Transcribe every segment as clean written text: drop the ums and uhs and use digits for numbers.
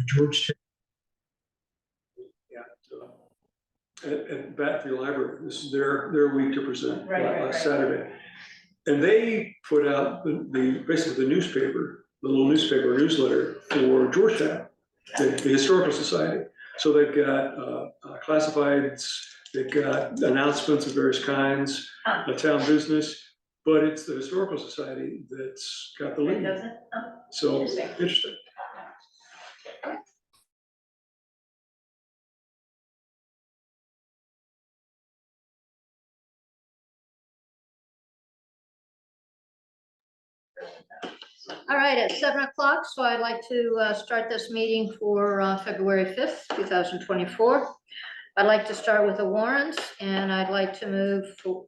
Georgetown. At Battery Library. This is their week to present last Right. Saturday. And they put out basically the newspaper, the little newspaper newsletter for Georgetown, the Historical Society. So they've got classifieds, they've got announcements of various kinds, a town business, but it's the Historical Society that's got the lead. Does it? So interesting. All right, at 7 o'clock, so I'd like to start this meeting for February 5th, 2024. I'd like to start with the warrants, and I'd like to move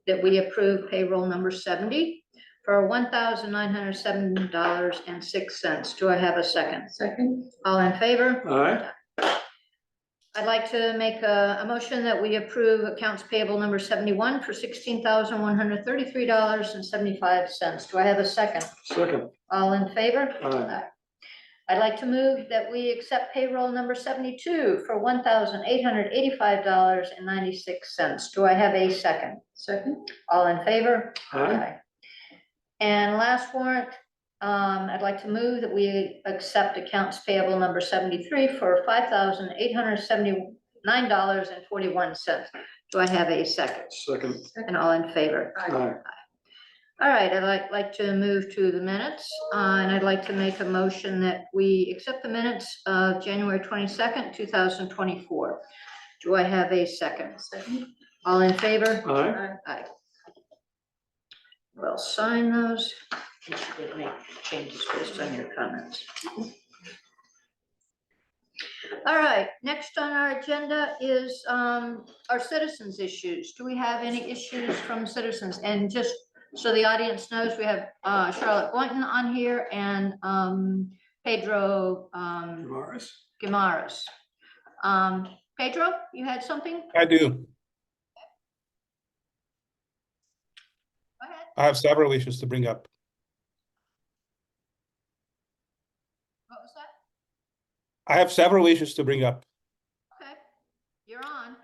that we approve payroll number 70 for $1,907.06. Do I have a second? Second. All in favor? All right. I'd like to make a motion that we approve accounts payable number 71 for $16,133.75. Do I have a second? Second. All in favor? Aye. I'd like to move that we accept payroll number 72 for $1,885.96. Do I have a second? Second. All in favor? Aye. And last warrant, I'd like to move that we accept accounts payable number 73 for $5,879.41. Do I have a second? Second. And all in favor? Aye. All right, I'd like to move to the minutes, and I'd like to make a motion that we accept the minutes of January 22nd, 2024. Do I have a second? Second. All in favor? Aye. Aye. We'll sign those. You should make changes based on your comments. All right, next on our agenda is our citizens' issues. Do we have any issues from citizens? And just so the audience knows, we have Charlotte Boynton on here and Pedro Guimaraes. Pedro, you had something? I do. Go ahead. I have several issues to bring up. What was that? I have several issues to bring up. Okay, you're on.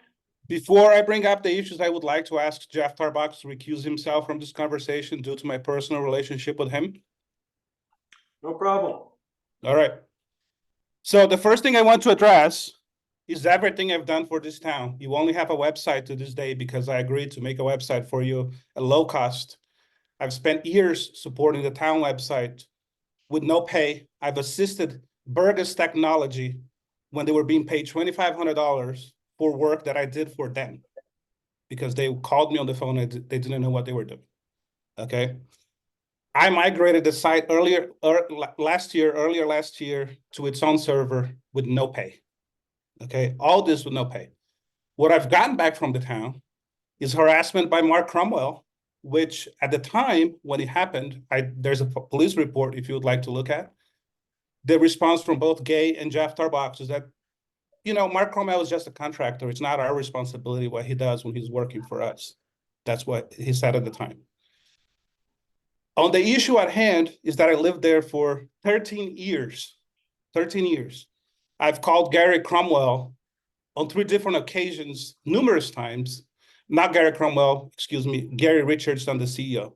Before I bring up the issues, I would like to ask Jeff Tarbox to recuse himself from this conversation due to my personal relationship with him. No problem. All right. So the first thing I want to address is everything I've done for this town. You only have a website to this day because I agreed to make a website for you at low cost. I've spent years supporting the town website with no pay. I've assisted Burgess Technology when they were being paid $2,500 for work that I did for them because they called me on the phone and they didn't know what they were doing. Okay. I migrated the site earlier last year to its own server with no pay. Okay. All this with no pay. What I've gotten back from the town is harassment by Mark Cromwell, which at the time when it happened, there's a police report if you would like to look at. The response from both Gay and Jeff Tarbox is that, you know, Mark Cromwell is just a contractor. It's not our responsibility what he does when he's working for us. That's what he said at the time. On the issue at hand is that I lived there for 13 years. 13 years. I've called Gary Cromwell on 3 different occasions, numerous times. Not Gary Cromwell, excuse me, Gary Richardson, the CEO.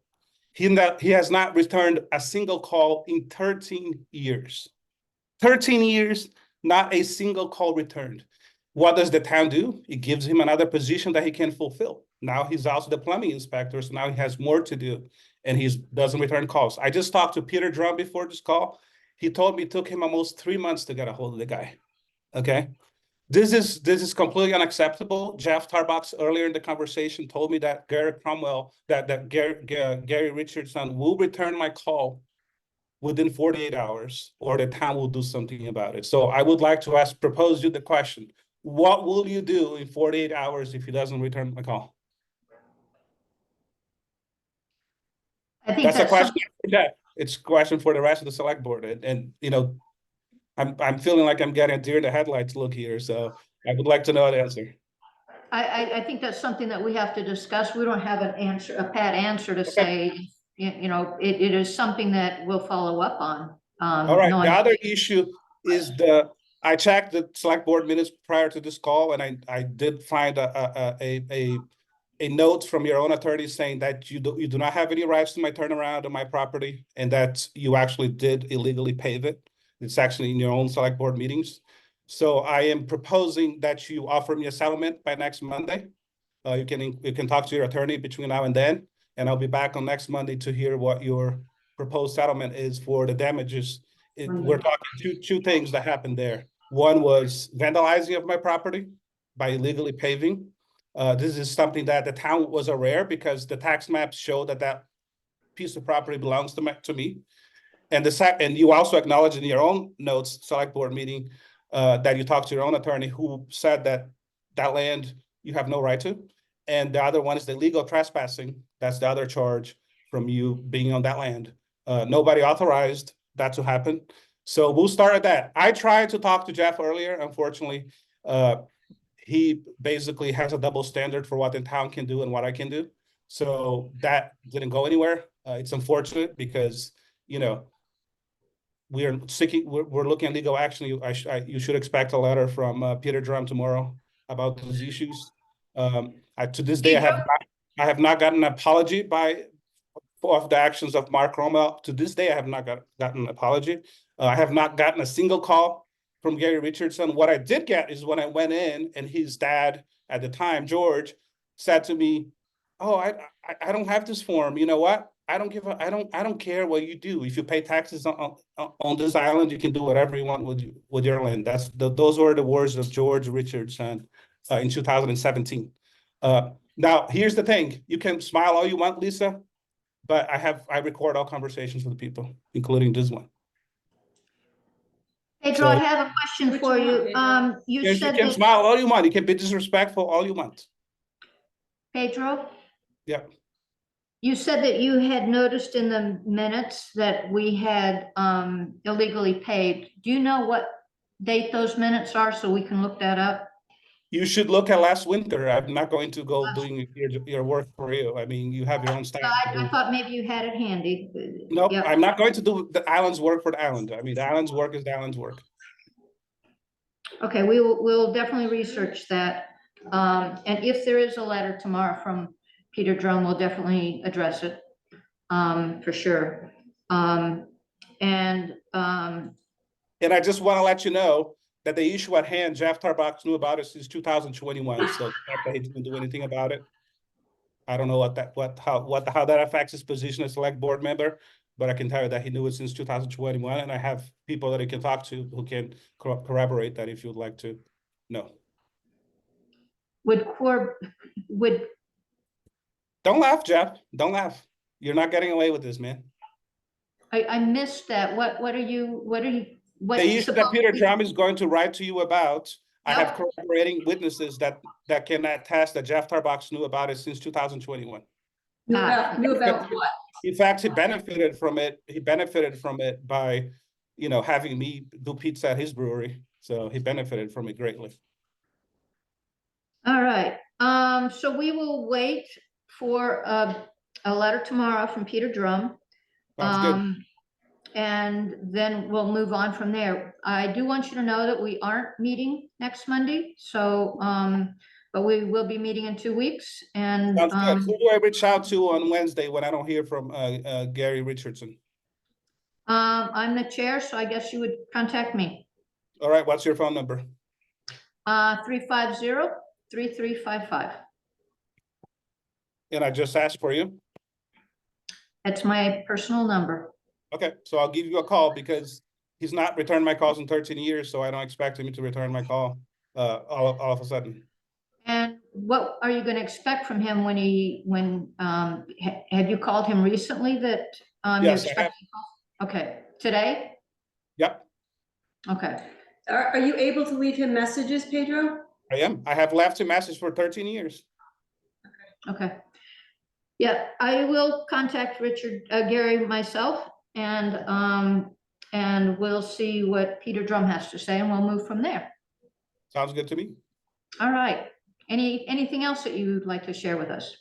He has not returned a single call in 13 years. 13 years, not a single call returned. What does the town do? It gives him another position that he can fulfill. Now he's also the plumbing inspector, so now he has more to do, and he doesn't return calls. I just talked to Peter Drum before this call. He told me it took him almost 3 months to get a hold of the guy. Okay. This is completely unacceptable. Jeff Tarbox earlier in the conversation told me that Gary Cromwell, that Gary Richardson will return my call within 48 hours, or the town will do something about it. So I would like to propose you the question: what will you do in 48 hours if he doesn't return my call? I think That's a question something- for Jeff. It's a question for the rest of the select board, and you know, I'm feeling like I'm getting a deer in the headlights look here, so I would like to know the answer. I think that's something that we have to discuss. We don't have an answer, a pat answer to say, you know, it is something that we'll follow up on. All right, the other issue is the I checked the select board minutes prior to this call, and I did find a note from your own attorney saying that you do not have any rights to my turnaround on my property, and that you actually did illegally pave it. It's actually in your own select board meetings. So I am proposing that you offer me a settlement by next Monday. You can talk to your attorney between now and then, and I'll be back on next Monday to hear what your proposed settlement is for the damages. We're talking two things that happened there. One was vandalizing of my property by illegally paving. This is something that the town was aware because the tax maps show that that piece of property belongs to me. And and you also acknowledged in your own notes, select board meeting, that you talked to your own attorney who said that that land you have no right to. And the other one is the illegal trespassing. That's the other charge from you being on that land. Nobody authorized that to happen. So we'll start at that. I tried to talk to Jeff earlier. Unfortunately, he basically has a double standard for what the town can do and what I can do. So that didn't go anywhere. It's unfortunate because, you know, we're looking at legal action. You should expect a letter from Peter Drum tomorrow about those issues. To this day, I have not gotten an apology of the actions of Mark Rommel. To this day, I have not gotten an apology. I have not gotten a single call from Gary Richardson. What I did get is when I went in and his dad at the time, George, said to me, "Oh, I don't have this form. You know what? I don't care what you do. If you pay taxes on this island, you can do whatever you want with your land." Those were the words of George Richardson in 2017. Now, here's the thing. You can smile all you want, Lisa, but I record all conversations with people, including this one. Pedro, I have a question for you. You You said can that, smile all you want. You can be disrespectful all you want. Pedro, Yeah. you said that you had noticed in the minutes that we had illegally paved. Do you know what date those minutes are so we can look that up? You should look at last winter. I'm not going to go doing your work for you. I mean, you have your own staff. I thought maybe you had it handy. Nope, Yep. I'm not going to do the island's work for the island. I mean, the island's work is the island's work. Okay, we'll definitely research that. And if there is a letter tomorrow from Peter Drum, we'll definitely address it, for sure. And I just want to let you know that the issue at hand, Jeff Tarbox knew about it since 2021. So the fact that he didn't do anything about it, I don't know how that affects his position as select board member, but I can tell you that he knew it since 2021, and I have people that he can talk to who can corroborate that if you'd like to know. would Don't laugh, Jeff. Don't laugh. You're not getting away with this, man. I missed that. What are you? The issue that Peter Drum is going to write to you about, I have corroborating witnesses that can attest that Jeff Tarbox knew about it since 2021. Knew about what? In fact, he benefited from it. He benefited from it by, you know, having me do pizza at his brewery. So he benefited from it greatly. All right. So we will wait for a letter tomorrow from Peter Drum. Sounds good. And then we'll move on from there. I do want you to know that we aren't meeting next Monday, so, but we will be meeting in 2 weeks, and. Sounds good. Who do I reach out to on Wednesday when I don't hear from Gary Richardson? I'm the chair, so I guess you would contact me. All right, what's your phone number? 350-3355. And I just asked for you. That's my personal number. Okay, so I'll give you a call because he's not returned my calls in 13 years, so I don't expect him to return my call all of a sudden. And what are you going to expect from him have you called him recently that you Yes, expect? Okay, today? Yep. Okay. Are you able to leave him messages, Pedro? I am. I have left him message for 13 years. Okay. Yeah, I will contact Gary myself, and we'll see what Peter Drum has to say, and we'll move from there. Sounds good to me. All right. Anything else that you'd like to share with us?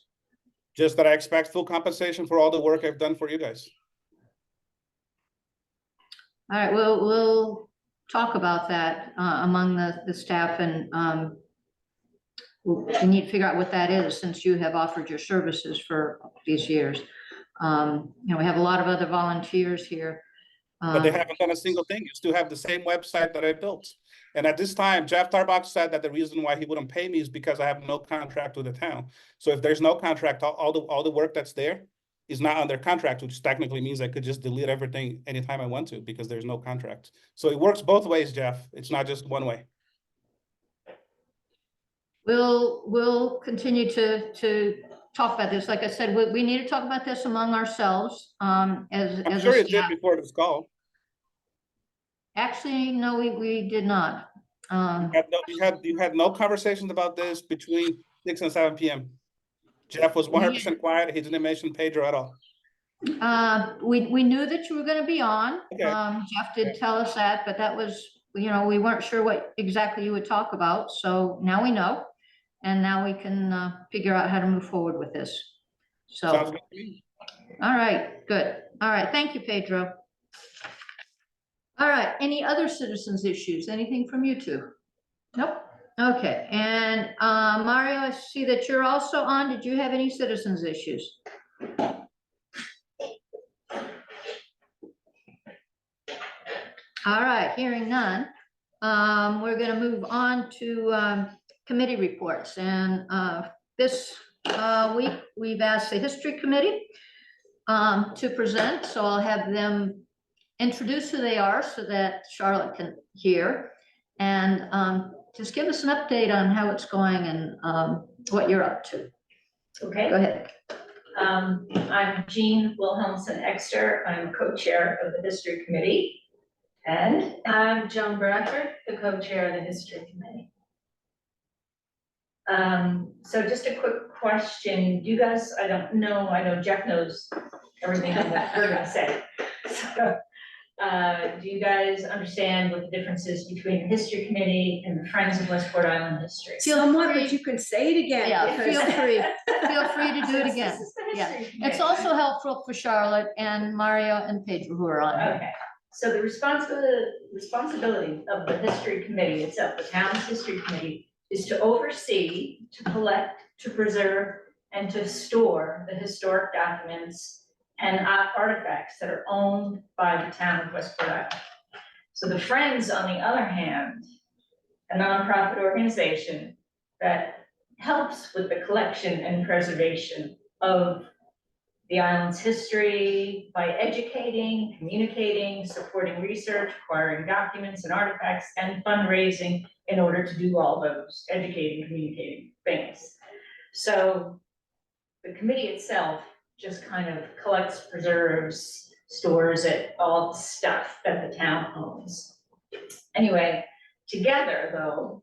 Just that I expect full compensation for all the work I've done for you guys. All right, we'll talk about that among the staff, and we need to figure out what that is, since you have offered your services for these years. We have a lot of other volunteers here. But they haven't done a single thing. You still have the same website that I built. And at this time, Jeff Tarbox said that the reason why he wouldn't pay me is because I have no contract with the town. So if there's no contract, all the work that's there is not under contract, which technically means I could just delete everything anytime I want to, because there's no contract. So it works both ways, Jeff. It's not just one way. We'll continue to talk about this. Like I said, we need to talk about this among ourselves, I'm as sure a it did staff. before this call. Actually, no, we did not. You had no conversations about this between 6 and 7 p.m. Jeff was 100% quiet. He didn't mention Pedro at all. We knew that you were gonna be on. Okay. Jeff did tell us that, but that was, we weren't sure what exactly you would talk about. So now we know, and now we can figure out how to move forward with this. Sounds So, good to me. all right, good. All right, thank you, Pedro. All right, any other citizens' issues? Anything from you two? Nope. Okay, and Mario, I see that you're also on. Did you have any citizens' issues? All right, hearing none. We're gonna move on to committee reports, and this week we've asked the History Committee to present, so I'll have them introduce who they are so that Charlotte can hear, and just give us an update on how it's going and what you're up to. Okay. Go ahead. I'm Jean Wilhelmsen Exter. I'm co-chair of the History Committee. And I'm Joan Bradford, the co-chair of the History Committee. So just a quick question. Do you guys, I don't know, I know Jeff knows everything that we're gonna say. So, do you guys understand what the difference is between the History Committee and the Friends of Westport Island History? Somewhat, but you can say it again. Yeah, because- feel free to do it again. This is the Yeah, History it's Committee. also helpful for Charlotte and Mario and Pedro who are on here. Okay, so the responsibility of the History Committee itself, the town's History Committee, is to oversee, to collect, to preserve, and to store the historic documents and artifacts that are owned by the town of Westport Island. So the Friends, on the other hand, a nonprofit organization that helps with the collection and preservation of the island's history by educating, communicating, supporting research, acquiring documents and artifacts, and fundraising in order to do all those educating, communicating things. So the committee itself just kind of collects, preserves, stores it, all the stuff that the town owns. Anyway, together though,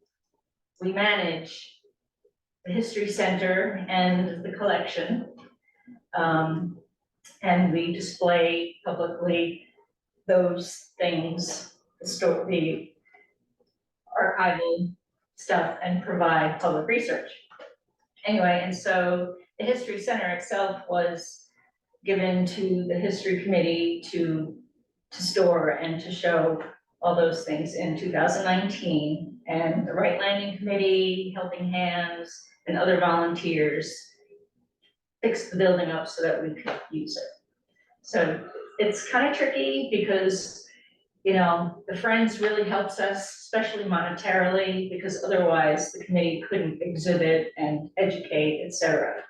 we manage the History Center and the collection. And we display publicly those things, the archival stuff, and provide public research. Anyway, and so the History Center itself was given to the History Committee to store and to show all those things in 2019. And the Right Landing Committee, Helping Hands, and other volunteers fixed the building up so that we could use it. So it's kind of tricky because, you know, the Friends really helps us, especially monetarily, because otherwise the committee couldn't exhibit and educate, etc.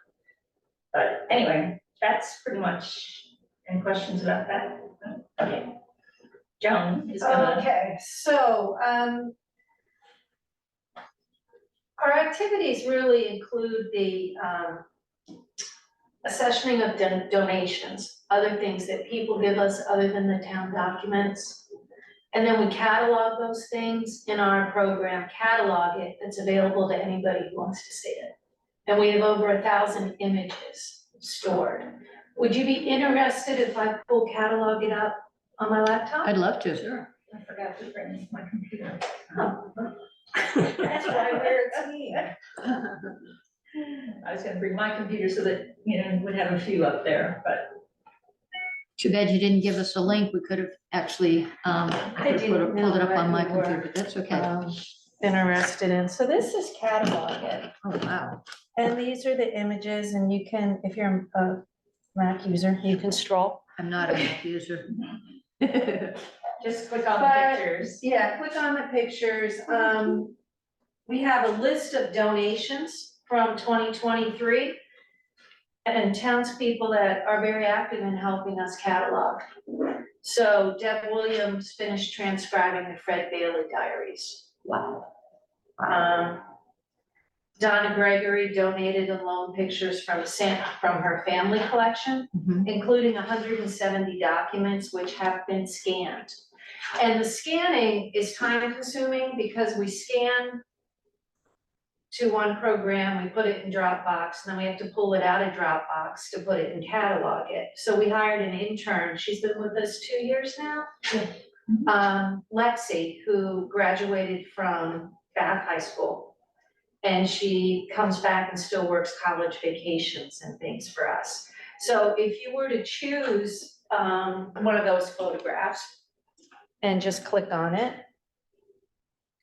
But anyway, that's pretty much, any questions about that? Okay. Joan is gonna. Okay, so, our activities really include the, accessioning of donations, other things that people give us other than the town documents. And then we catalog those things in our program, catalog it, it's available to anybody who wants to see it. And we have over 1,000 images stored. Would you be interested if I catalog it up on my laptop? I'd love to. Sure. I forgot to bring my computer. That's why we're a team. I was gonna bring my computer so that, you know, we'd have a few up there, but. Too bad you didn't give us a link. We could have actually, I could have pulled it up on my computer, but that's okay. Interested in, so this is catalog it, Oh, wow. and these are the images, and you can, if you're a Mac user, you can scroll. I'm not a Mac user. Just click on the But- pictures. Yeah, click on the pictures. We have a list of donations from 2023 and townspeople that are very active in helping us catalog. So Deb Williams finished transcribing the Fred Bailey diaries. Wow. Donna Gregory donated and loaned pictures from her family collection, Mhm. including 170 documents which have been scanned. And the scanning is time consuming because we scan to one program, we put it in Dropbox, and then we have to pull it out of Dropbox to put it in catalog it. So we hired an intern, she's been with us 2 years now. Lexi, who graduated from Bath High School. And she comes back and still works college vacations and things for us. So if you were to choose one of those photographs and just click on it,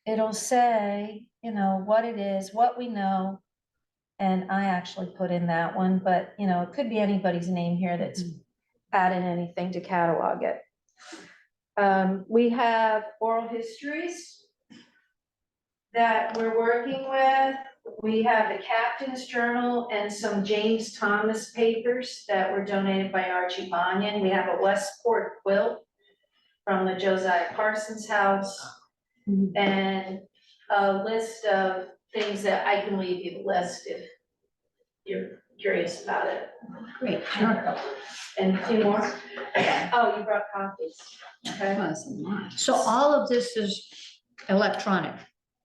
it'll say, you know, what it is, what we know. And I actually put in that one, but you know, it could be anybody's name here that's added anything to catalog it. We have oral histories that we're working with. We have the Captain's Journal and some James Thomas papers that were donated by Archie Banyan. We have a Westport quilt from the Josiah Parsons house. And a list of things that I can leave you the list if you're curious about it. Great, sure. And a few more. Oh, you brought copies. Okay. So all of this is electronic.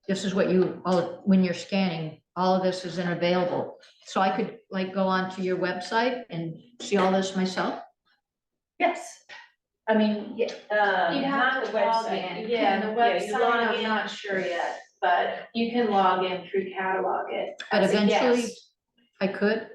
This is what you, when you're scanning, all of this is available. So I could like go onto your website and see all this myself? Yes. I mean, You'd have not to the log website. in. Yeah, the Yeah, you website, log I'm in. not sure yet, but you can log in through catalog it. But as a eventually guest. I could?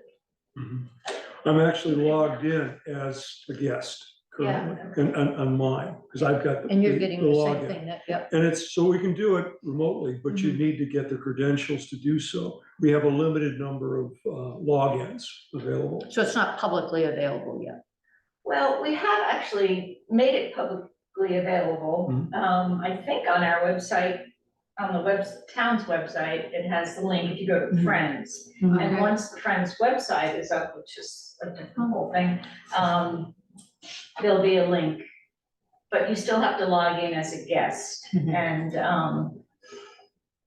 I'm actually logged in as a guest currently, and on mine, because I've got the. And you're getting the same login. thing that, yep. And it's, so we can do it remotely, but you need to get the credentials to do so. We have a limited number of logins available. So it's not publicly available yet. Well, we have actually made it publicly available. I think on our website, on the town's website, it has the link if you go to Friends. And once the Friends website is up, which is a different whole thing, there'll be a link. But you still have to log in as a guest. And,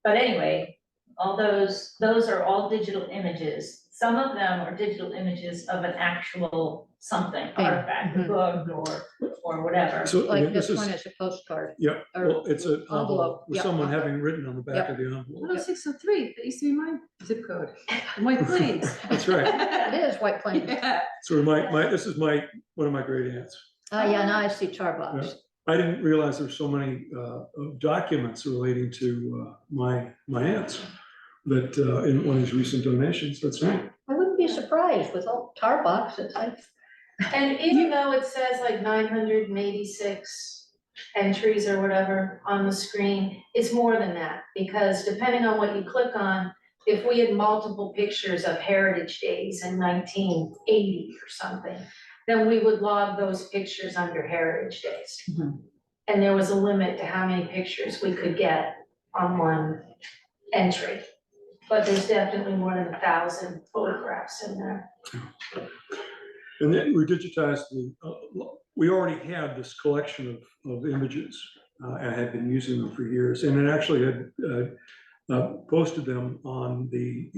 but anyway, all those are all digital images. Some of them are digital images of an actual something, Thing. artifact, a book or whatever. So I mean, Like this this one is, is a postcard. yeah, or well, it's an envelope, envelope with yeah. someone having written on the back Yep. of the envelope. 10603, that used to be my zip code, White Plains. That's right. It is White Plains. So this is one of my great aunts. Yeah, now I see tar box. I didn't realize there's so many documents relating to my aunts that in one of these recent donations. That's right. I wouldn't be surprised with all tar boxes. And even though it says like 986 entries or whatever on the screen, it's more than that. Because depending on what you click on, if we had multiple pictures of Heritage Days in 1980 or something, then we would log those pictures under Heritage Days. And there was a limit to how many pictures we could get on one entry. But there's definitely more than 1,000 photographs in there. And then we digitized we already had this collection of images. I had been using them for years, and it actually had posted them on the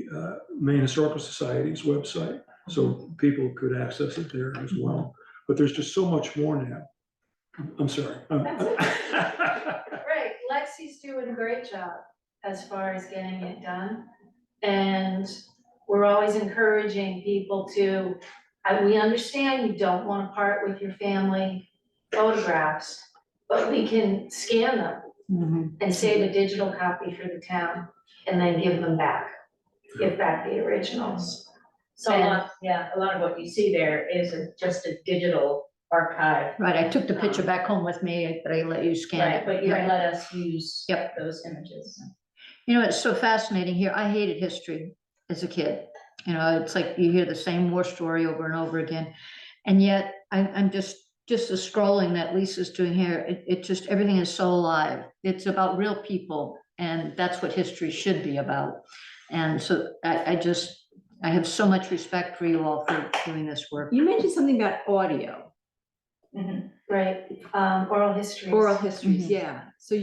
Maine Historical Society's website, so people could access it there as well. But there's just so much more now. I'm sorry. Right, Lexi's doing a great job as far as getting it done. And we're always encouraging people to, we understand you don't want to part with your family photographs, but we can scan them and save a digital copy for the town and then give them back, give back the originals. So a lot of what you see there is just a digital archive. Right, I took the picture back home with me, but I let you scan Right, it. but you Yep. let us use Yep. those images. You know, it's so fascinating here. I hated history as a kid. You know, it's like you hear the same war story over and over again. And yet I'm just the scrolling that Lisa's doing here, it just, everything is so alive. It's about real people, and that's what history should be about. And so I have so much respect for you all for doing this work. You mentioned something about audio, Mhm. Right, oral histories. oral histories, Mhm. yeah. So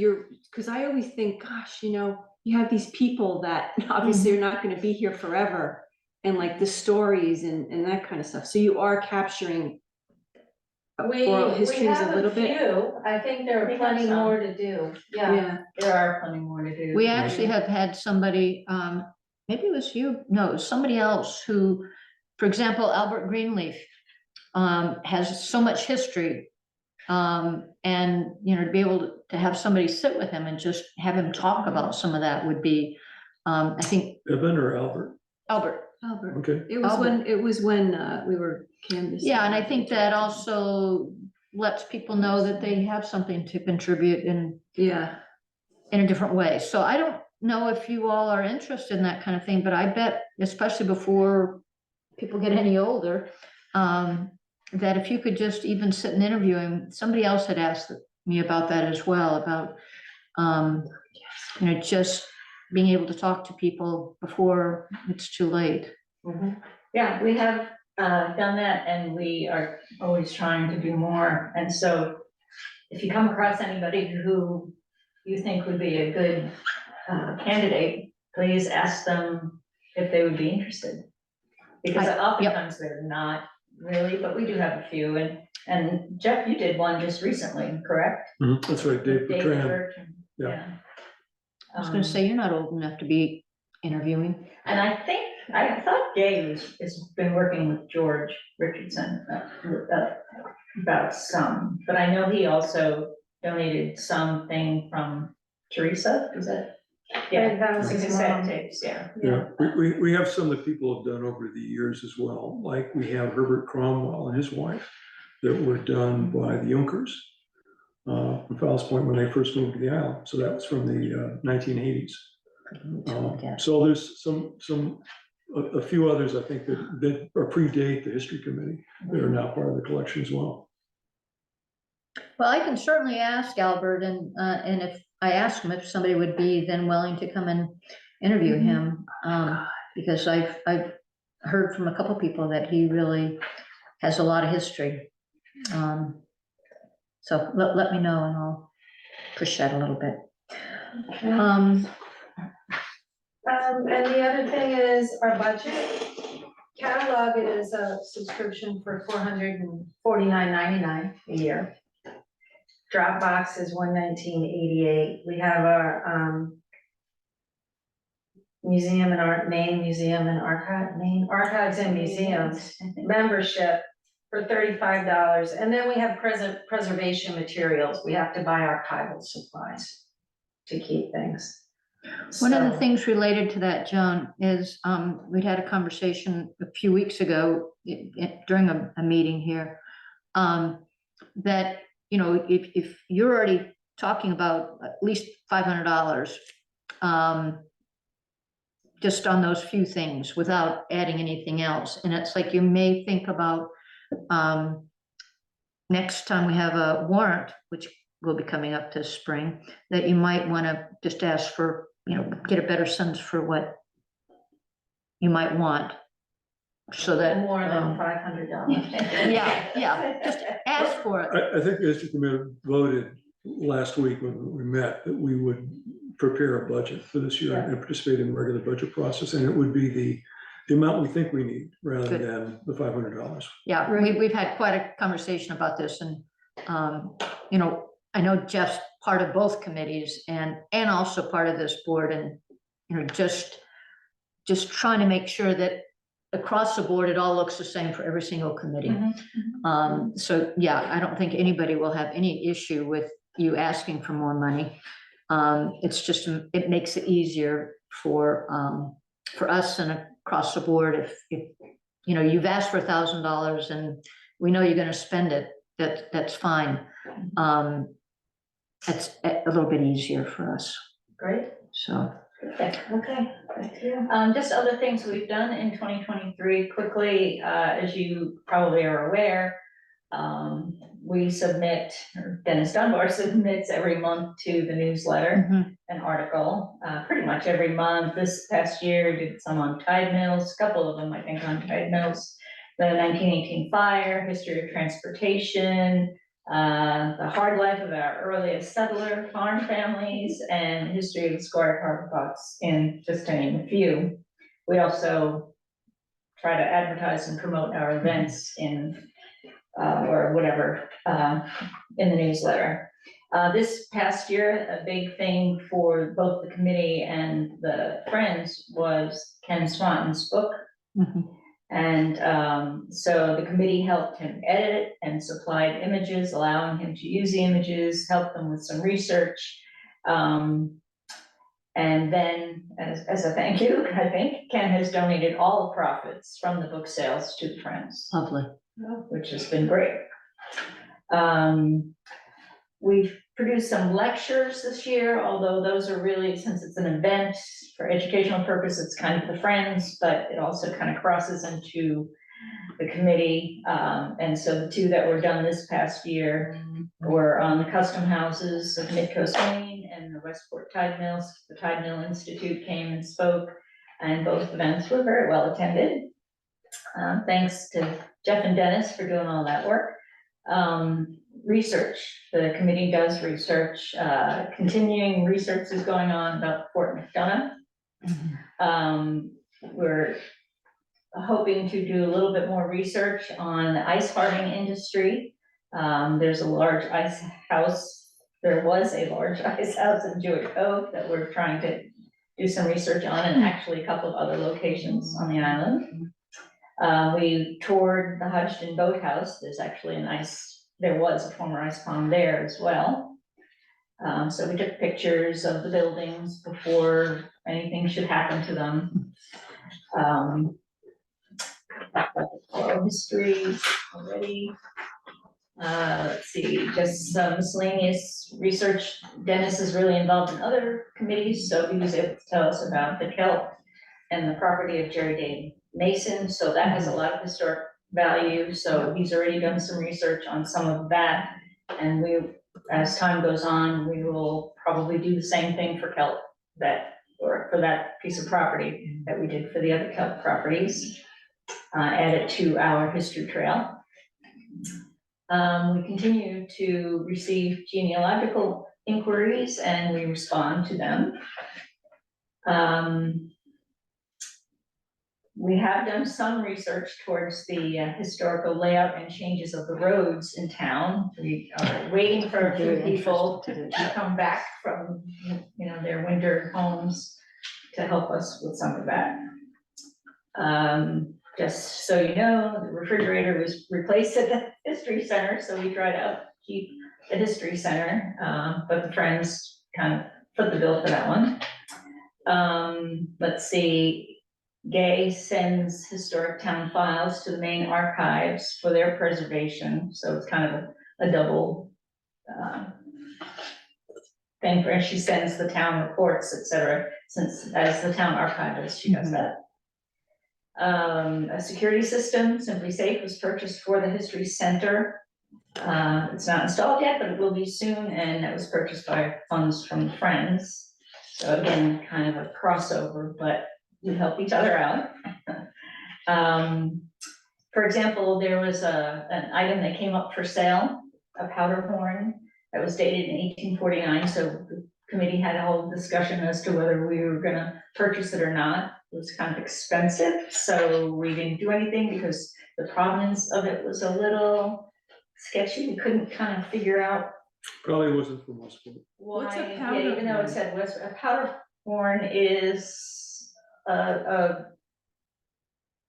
because I always think, gosh, you have these people that obviously are not gonna be here forever, and like the stories and that kind of stuff. So you are capturing We oral histories a have little a bit? few, I think there We are have plenty some. more to do, yeah. Yeah, There are plenty more to do. We actually have had somebody, maybe it was you, no, it was somebody else who, for example, Albert Greenleaf, has so much history. And, to be able to have somebody sit with him and just have him talk about some of that would be, I think, Evan or Albert? Albert. Albert. Okay. It was when we were canvassing. Yeah, and I think that also lets people know that they have something to contribute Yeah, in a different way. So I don't know if you all are interested in that kind of thing, but I bet, especially before people get any older, that if you could just even sit and interview him, somebody else had asked me about that as well, about, just being able to talk to people before it's too late. Yeah, we have done that, and we are always trying to do more. And so if you come across anybody who you think would be a good candidate, please ask them if they would be interested. Because oftentimes they're not really, but we do have a few. And Jeff, you did one just recently, correct? That's right, Dave David Bertrand. Bertrand, Yeah. yeah. I was gonna say, you're not old enough to be interviewing. And I thought Dave has been working with George Richardson about some, but I know he also donated something from Teresa, is that? Yeah, That was some his cassette mom. tapes, yeah. Yeah, we have some that people have done over the years as well, like we have Herbert Cromwell and his wife that were done by the Junkers from Falls Point when they first moved to the island. So that was from the 1980s. So there's a few others, I think, that are predate the history committee that are now part of the collection as well. Well, I can certainly ask Albert, and if I ask him if somebody would be then willing to come and interview him, because I've heard from a couple people that he really has a lot of history. So let me know and I'll push that a little bit. And the other thing is our budget. Catalog is a subscription for $449.99 a year. Dropbox is $119.88. We have our museum and art, main museum and archives and museums membership for $35. And then we have preservation materials. We have to buy archival supplies to keep things. One of the So- things related to that, Joan, is we'd had a conversation a few weeks ago during a meeting here, that, if you're already talking about at least $500, just on those few things without adding anything else. And it's like, you may think about, next time we have a warrant, which will be coming up this spring, that you might want to just ask for, get a better sense for what you might want. So that. More than $500. Yeah, just ask for it. I think the district committee voted last week when we met that we would prepare a budget for this year and participate in the regular budget process, and it would be the amount we think we need rather Good. than the $500. Yeah, Right. we've had quite a conversation about this, and, I know Jeff's part of both committees and also part of this board, and, just trying to make sure that across the board, it all looks the same for every single committee. So, yeah, I don't think anybody will have any issue with you asking for more money. It's just, it makes it easier for us and across the board. If you've asked for $1,000 and we know you're gonna spend it, that's fine. That's a little bit easier for us, Great. so. Okay, just other things we've done in 2023 quickly, as you probably are aware. We submit, or Dennis Dunbar submits every month to the newsletter, an article, pretty much every month. This past year, did some on tide mills, a couple of them, I think, on tide mills. The 1918 fire, history of transportation, the hard life of our earliest settler farm families, and history of the Squire Carver Box, in just to name a few. We also try to advertise and promote our events in or whatever in the newsletter. This past year, a big thing for both the committee and the Friends was Ken Swanton's book. And so the committee helped him edit and supplied images, allowing him to use the images, helped them with some research. And then, as a thank you, I think, Ken has donated all the profits from the book sales to the Friends, Lovely. which has been great. We've produced some lectures this year, although those are really, since it's an event for educational purpose, it's kind of the Friends, but it also kind of crosses into the committee. And so the two that were done this past year were on the custom houses of Midcoast, Maine, and the Westport Tide Mills. The Tide Mill Institute came and spoke, and both events were very well attended. Thanks to Jeff and Dennis for doing all that work. Research, the committee does research, continuing research is going on about Fort McDonough. We're hoping to do a little bit more research on the ice hardening industry. There's a large ice house, there was a large ice house in Jewett Cove that we're trying to do some research on, and actually a couple of other locations on the island. We toured the Hodgson Boathouse. There's actually there was a former ice pond there as well. So we took pictures of the buildings before anything should happen to them. History already. Let's see, just some miscellaneous research. Dennis is really involved in other committees, so he was able to tell us about the kelp and the property of Jerry Dane Mason, so that has a lot of historic value, so he's already done some research on some of that. And as time goes on, we will probably do the same thing for kelp, or for that piece of property that we did for the other kelp properties. Add it to our history trail. We continue to receive genealogical inquiries and we respond to them. We have done some research towards the historical layout and changes of the roads in town. We are waiting for a few people to come back from, their winter homes to help us with some of that. Just so you know, the refrigerator was replaced at the History Center, so we try to upkeep the History Center, but the Friends kind of foot the bill for that one. Let's see. Gay sends historic town files to the main archives for their preservation, so it's kind of a double thing. And she sends the town reports, etc. Since as the town archivist, she does that. A security system, Simply Safe, was purchased for the History Center. It's not installed yet, but it will be soon, and that was purchased by funds from Friends. So again, kind of a crossover, but we help each other out. For example, there was an item that came up for sale, a powder horn that was dated in 1849. So the committee had a whole discussion as to whether we were gonna purchase it or not. It was kind of expensive, so we didn't do anything because the provenance of it was a little sketchy. We couldn't kind of figure out Probably wasn't from Westport. why. What's a Yeah, powder even though it horn? said West, a powder horn is a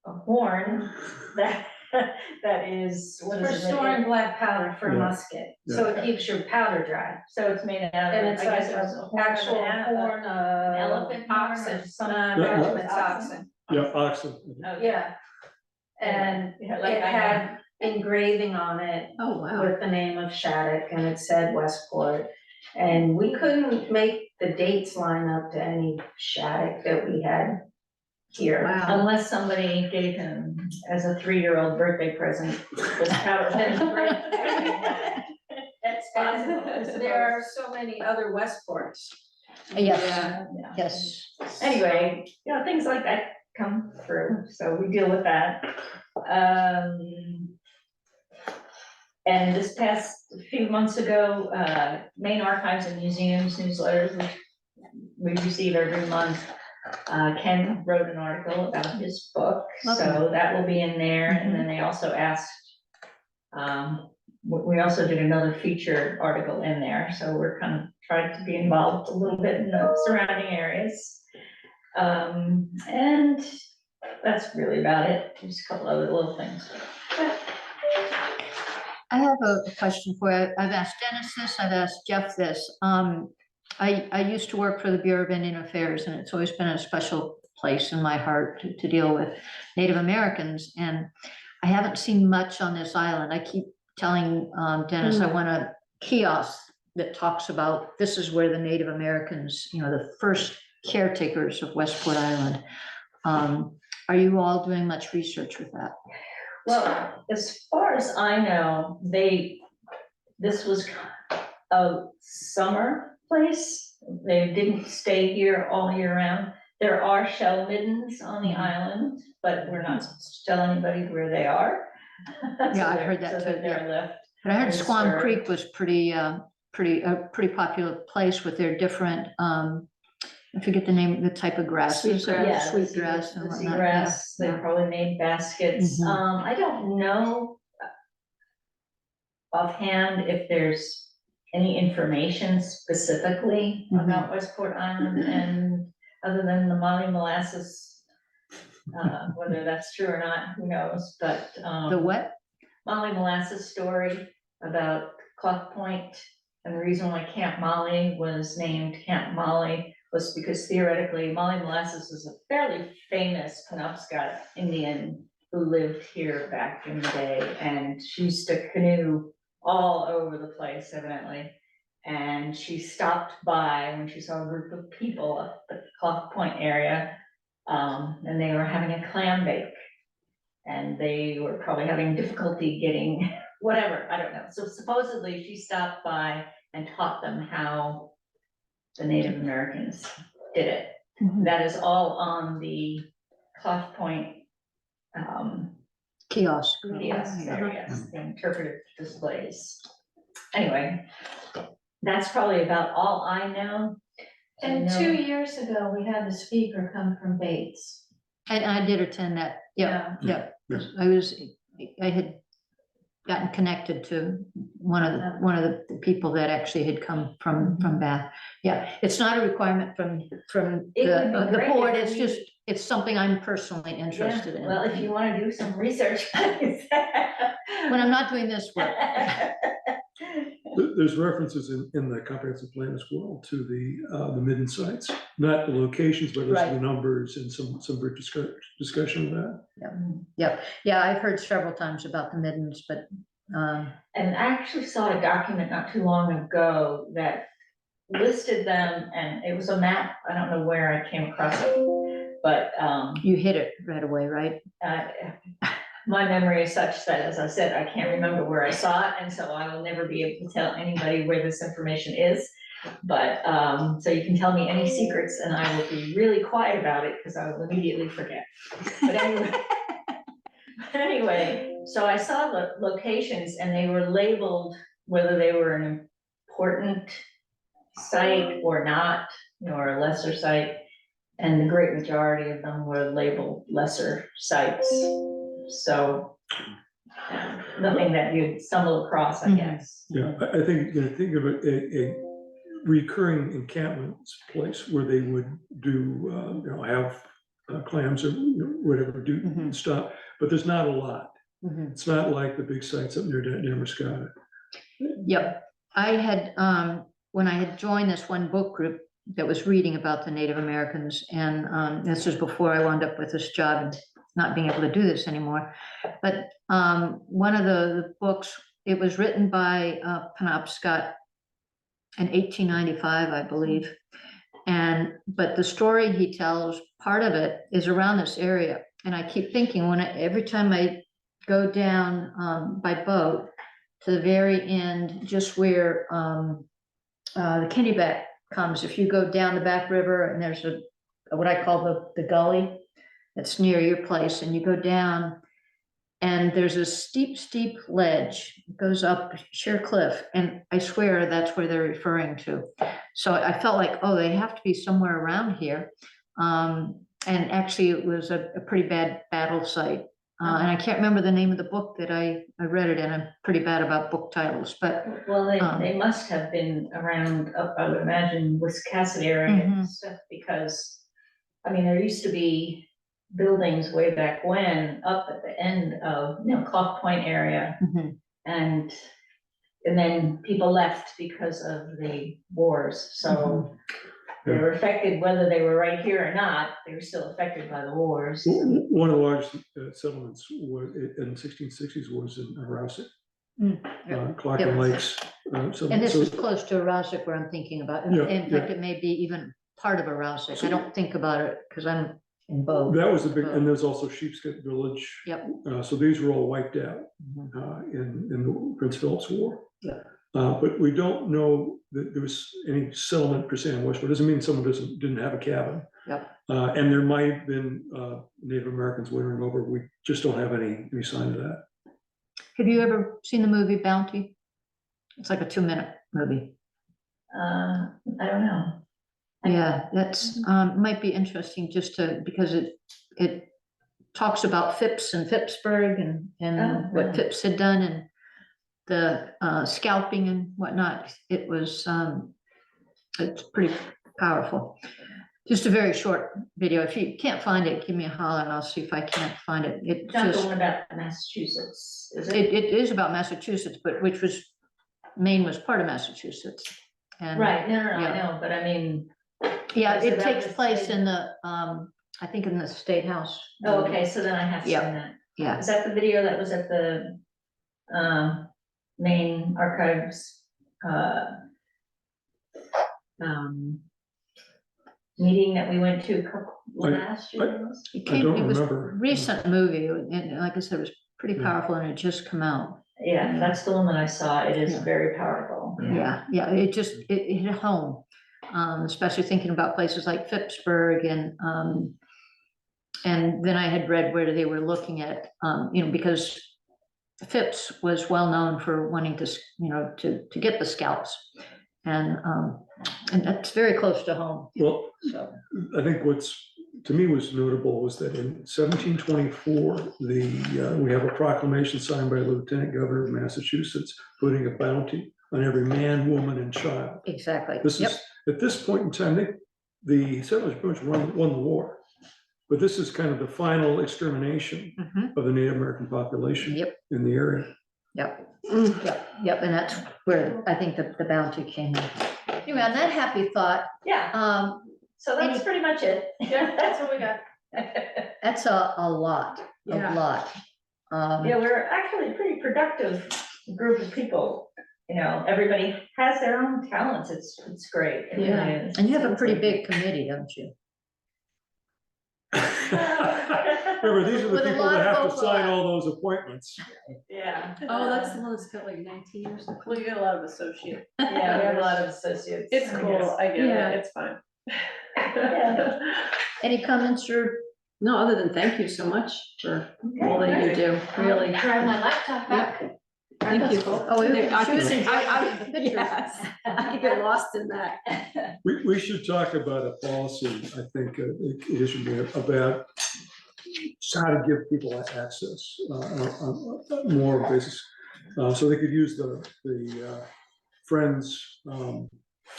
horn that is, what For is it? storing black powder for a Yeah. musket, so it keeps your powder dry. So it's made out of, And I it's guess like it was a an horn of actual an horn of elephant horn or oxen, something. no, it's oxen. Yeah, oxen. Okay. Yeah. And Yeah, it like I had engraving on it Oh, wow. with the name of Shattuck, and it said Westport. And we couldn't make the dates line up to any Shattuck that we had here. Wow. Unless somebody gave him as a 3-year-old birthday present, this powder pen. That's possible. There are so many other Westports. Yes, Yeah. yes. Anyway, you know, things like that come through, so we deal with that. And this past few months ago, Maine Archives and Museums newsletters, which we receive every month. Ken wrote an article about his book, so that will be in there, and then they also asked, we also did another feature article in there, so we're kind of trying to be involved a little bit in the surrounding areas. And that's really about it, just a couple other little things. I have a question for you. I've asked Dennis this, I've asked Jeff this. I used to work for the Bureau of Indian Affairs, and it's always been a special place in my heart to deal with Native Americans. And I haven't seen much on this island. I keep telling Dennis I want a kiosk that talks about, this is where the Native Americans, you know, the first caretakers of Westport Island. Are you all doing much research with that? Well, as far as I know, this was a summer place. They didn't stay here all year round. There are shell middens on the island, but we're not supposed to tell anybody where they are. Yeah, I've heard that So too, they're left. But I heard Yes, Squam sir. Creek was pretty popular place with their different, I forget the name, the type of grasses. Sweetgrass. Yeah, the Sweetgrass and the whatnot. seagrass, they yeah. probably made baskets. Mhm. I don't know offhand if there's any information specifically Mhm. about Westport Island, and other than the Molly molasses, whether that's true or not, who knows, but, The what? Molly molasses story about Clough Point, and the reason why Camp Molly was named Camp Molly was because theoretically Molly molasses was a fairly famous Penobscot Indian who lived here back in the day, and she used to canoe all over the place evidently. And she stopped by when she saw a group of people up at the Clough Point area, and they were having a clam bake. And they were probably having difficulty getting whatever, I don't know. So supposedly she stopped by and taught them how the Native Americans did it. Mhm. That is all on the Clough Point Kiosk. kiosk Yeah. there, yes, the interpretive displays. Anyway, that's probably about all I know. And No. 2 years ago, we had the speaker come from Bates. And I did attend that, yeah, Yeah. I had gotten connected to one of the people that actually had come from Bath. Yeah, it's not a requirement from It would be the great board, if it's we- just, it's something I'm personally interested in. Well, if you wanna do some research. When I'm not doing this work. There's references in the comprehensive plan as well to the midden sites, not the locations, but also the numbers and some brief discussion of that. Yeah, I've heard several times about the middens, but, And I actually saw a document not too long ago that listed them, and it was a map, I don't know where I came across it, but, you hit it right away, right? my memory is such that, as I said, I can't remember where I saw it, and so I will never be able to tell anybody where this information is. But, so you can tell me any secrets and I will be really quiet about it, because I will immediately forget. But anyway, so I saw the locations and they were labeled whether they were an important site or not, or a lesser site. And the great majority of them were labeled lesser sites. So nothing that you'd stumble across, I guess. Yeah, I think, think of a recurring encampment place where they would do, have clams or whatever, do stuff, but there's not a lot. It's not like the big sites up near Damascus. Yep, I had, when I had joined this one book group that was reading about the Native Americans, and this was before I wound up with this job not being able to do this anymore. But one of the books, it was written by Penobscot in 1895, I believe. But the story he tells, part of it is around this area. And I keep thinking every time I go down by boat to the very end, just where the Kennebec comes, if you go down the back river and there's what I call the gully that's near your place, and you go down and there's a steep ledge, it goes up sheer cliff, and I swear that's where they're referring to. So I felt like, oh, they have to be somewhere around here. And actually it was a pretty bad battle site. And I can't remember the name of the book that I read it in. I'm pretty bad about book titles, but Well, they must have been around up, I would imagine, Wiscasset area and stuff, because, I mean, there used to be buildings way back when up at the end of, Clough Point area. And then people left because of the wars, so they were affected, whether they were right here or not, they were still affected by the wars. One of the largest settlements in the 1660s was in Rouseck, Clarkin Lakes. and this is close to Rouseck where I'm thinking about. In fact, it may be even part of Rouseck. I don't think about it because I'm in both. That was the big, and there's also Sheepscot Village. Yep. So these were all wiped out in the Prince Philip's War. Yep. But we don't know that there was any settlement per se in Westwood. Doesn't mean someone didn't have a cabin. Yep. And there might have been Native Americans wintering over. We just don't have any sign of that. Have you ever seen the movie Bounty? It's like a 2-minute movie. I don't know. Yeah, that's might be interesting just because it talks about Phipps and Phippsburg and what Phipps had done and the scalping and whatnot. It was it's pretty powerful. Just a very short video. If you can't find it, give me a holler and I'll see if I can't find it. It's not the one about Massachusetts, is it? It is about Massachusetts, but Maine was part of Massachusetts. And Right, no, I yeah. know, but I mean, yeah, So it that takes was place the- in the I think in the State House. oh, okay, so then I have seen Yeah. that. Yeah, Is that the video that was at the Maine Archives meeting that we went to last year? it don't was a remember. recent movie, and like I said, it was pretty Yeah. powerful and it just come out. Yeah, that's the one that I saw. It is Yeah. very powerful. Yeah, it hit home, especially thinking about places like Phippsburg and then I had read where they were looking at, because Phipps was well known for wanting to, to get the scalps. And that's very close to home, Well, so. I think to me was notable was that in 1724, we have a proclamation signed by the Lieutenant Governor of Massachusetts, putting a bounty on every man, woman, and child. Exactly. This Yep. is, at this point in time, the settlers pretty much won the war. But this is kind of the final extermination Mhm. of the Native American population Yep. in the area. Yep, yep, and that's where I think the bounty came in. Anyway, on that happy thought, Yeah, so that's any- pretty much it. Yeah, that's what we got. that's a lot, Yeah. a lot. Yeah, we're actually a pretty productive group of people. Everybody has their own talents. It's great. It really Yeah. is. And you have a pretty big committee, don't you? Remember, these are the With a people lot that of have to sign overlap. all those appointments. Yeah. Oh, that's the one that's got like 19 or something. Well, you get a lot of associates. Yeah, we have a lot of associates. It's I cool, guess. I get Yeah. it, it's fine. Yeah. Any comments or? No, other than thank you so much for all Okay, that you do, really. Grab my laptop back. Thank you. Oh, we I should could- enjoy I- the pictures. yes. I get lost in that. We should talk about a policy, I think, it should be about how to give people access, on more basis. So they could use the Friends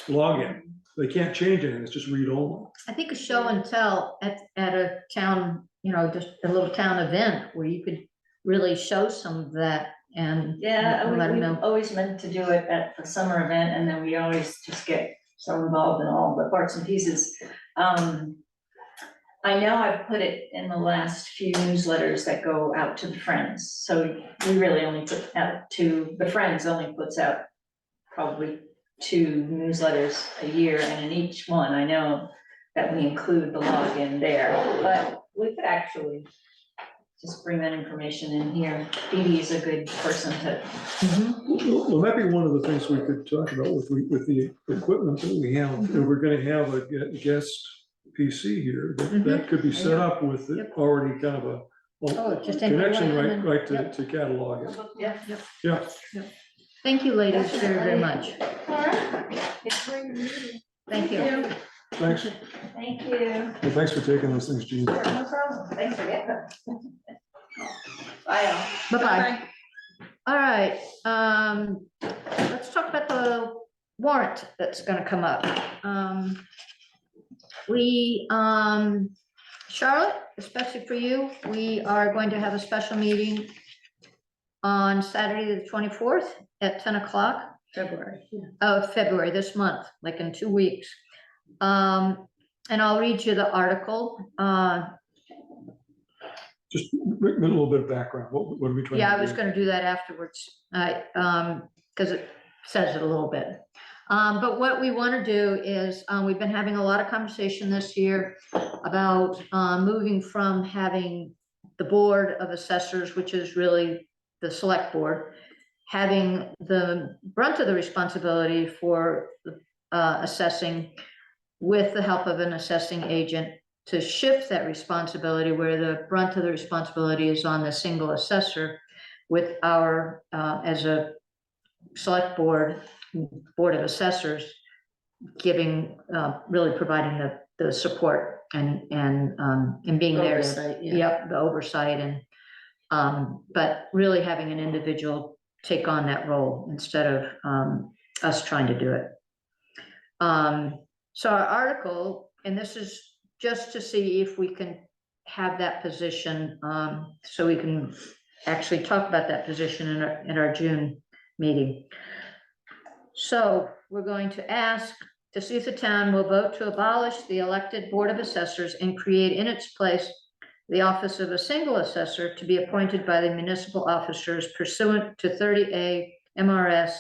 login. They can't change anything, it's just read only. I think a show and tell at a town, just a little town event where you could really show some of that and. Yeah, let 'em we know. always meant to do it at the summer event, and then we always just get so involved in all the parts and pieces. I know I've put it in the last few newsletters that go out to the Friends, so we really only put out to, the Friends only puts out probably 2 newsletters a year, and in each one, I know that we include the login there, but we could actually just bring that information in here. Dee Dee is a good person to, Well, that'd be one of the things we could talk about with the equipment that we have. If we're gonna have a guest PC here, that could be set up with it already kind of a Oh, just anyone connection come in. right Yep. to catalog it. yeah. Yeah, Thank you, ladies, very, very much. Thank you. thanks. Thank you. Well, thanks for taking those things, Gene. No problem, thanks for getting them. Bye all. Bye-bye. All right, let's talk about the warrant that's gonna come up. Charlotte, especially for you, we are going to have a special meeting on Saturday, the 24th at 10 o'clock. February, this month, like in 2 weeks. And I'll read you the article. Just a little bit of background. What are we trying to do? Yeah, I was gonna do that afterwards, because it says it a little bit. But what we wanna do is, we've been having a lot of conversation this year about, moving from having the Board of Assessors, which is really the select board, having the brunt of the responsibility for, assessing with the help of an assessing agent, to shift that responsibility where the brunt of the responsibility is on the single assessor, with our, as a select board of assessors, giving, really providing the support and being there. Oversight, yeah. Yep, the oversight but really having an individual take on that role instead of us trying to do it. So our article, and this is just to see if we can have that position, so we can actually talk about that position in our June meeting. So we're going to ask to see if the town will vote to abolish the elected Board of Assessors and create in its place the office of a single assessor to be appointed by the municipal officers pursuant to 30A MRS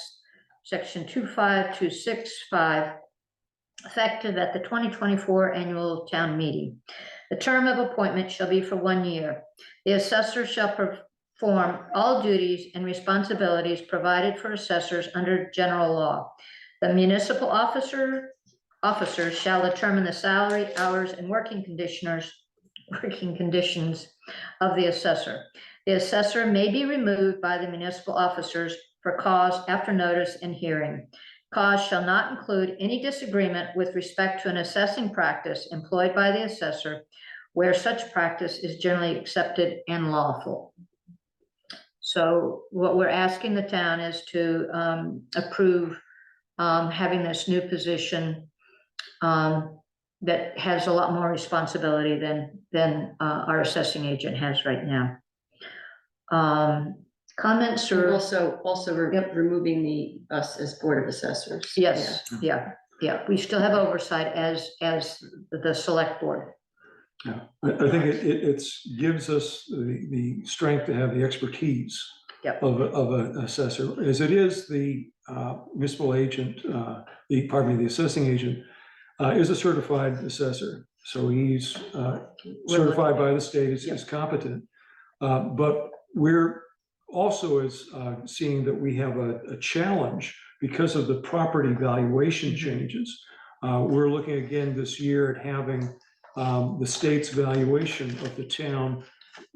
Section 25265, effective at the 2024 annual town meeting. The term of appointment shall be for 1 year. The assessor shall perform all duties and responsibilities provided for assessors under general law. The municipal officers shall determine the salary, hours, and working conditions of the assessor. The assessor may be removed by the municipal officers for cause after notice and hearing. Cause shall not include any disagreement with respect to an assessing practice employed by the assessor, where such practice is generally accepted and lawful. So what we're asking the town is to approve having this new position that has a lot more responsibility than our assessing agent has right now. Comments And or? also Yep. removing us as Board of Assessors. Yes, yeah. We still have oversight as the select board. Yeah, I think it gives us the strength to have the expertise Yep. of an assessor, as it is the municipal agent, the assessing agent is a certified assessor. So he's certified by the state as competent. But we're also seeing that we have a challenge because of the property valuation changes. We're looking again this year at having the state's valuation of the town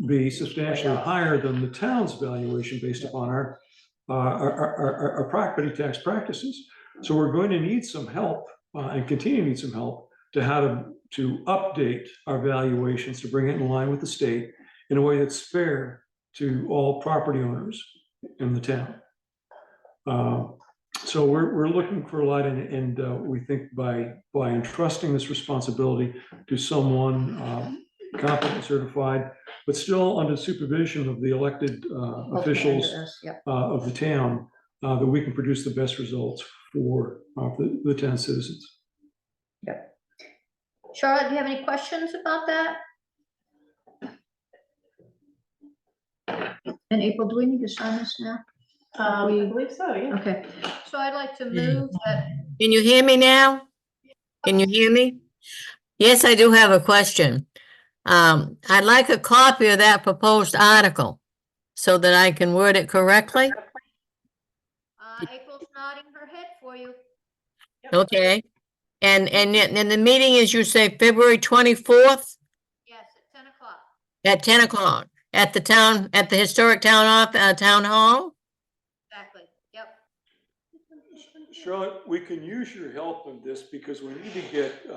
be substantially higher than the town's valuation based upon our property tax practices. So we're going to need some help and continue to need some help to how to update our valuations to bring it in line with the state in a way that's fair to all property owners in the town. So we're looking for a lot, and we think by entrusting this responsibility to someone competent, certified, but still under supervision of the elected officials of the town, that we can produce the best results for the town citizens. Charlotte, do you have any questions about that? And April, do we need to sign this now? I believe so, yeah. Okay, so I'd like to move that, Can you hear me now? Can you hear me? Yes, I do have a question. I'd like a copy of that proposed article so that I can word it correctly. April's nodding her head for you. Okay. And the meeting is, you say, February 24th Yes, at 10 o'clock. at 10 o'clock at the historic town hall? Exactly, yep. Charlotte, we can use your help in this because we need to get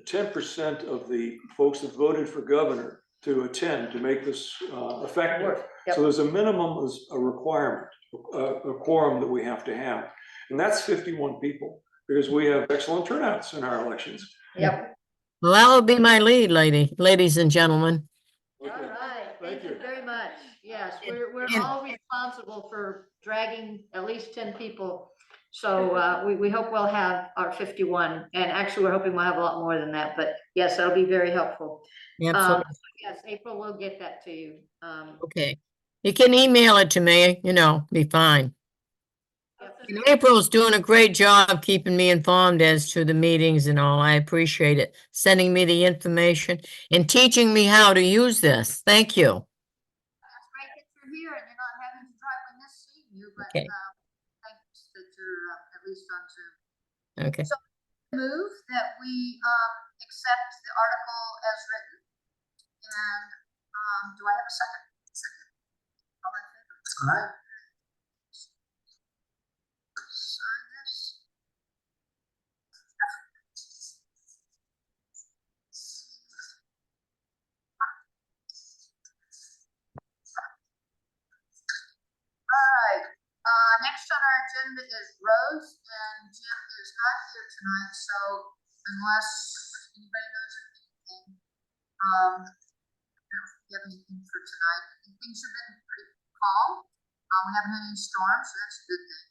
10% of the folks that voted for governor to attend to make this effective. Yep. So there's a minimum, a requirement, a quorum that we have to have. And that's 51 people because we have excellent turnouts in our elections. Yep. Well, that will be my lead, ladies and gentlemen. All right, thank you you. very much. Yes, we're And- all responsible for dragging at least 10 people. So we hope we'll have our 51, and actually, we're hoping we'll have a lot more than that, but yes, that'll be very helpful. Absolutely. Yes, April will get that to you. Okay. You can email it to me, be fine. And April's doing a great job keeping me informed as to the meetings and all. I appreciate it. Sending me the information and teaching me how to use this. Thank you. That's great that you're here and you're not having to try to miss seeing you, but Okay. thanks that you're at least on Zoom. Okay. So move that we accept the article as written. And do I have a second? All in favor? Sign this. All right, next on our agenda is roads, and Jim is not here tonight, so unless anybody knows of anything, I don't know if we have anything for tonight. Things have been pretty calm. We haven't had any storms, so that's a good thing.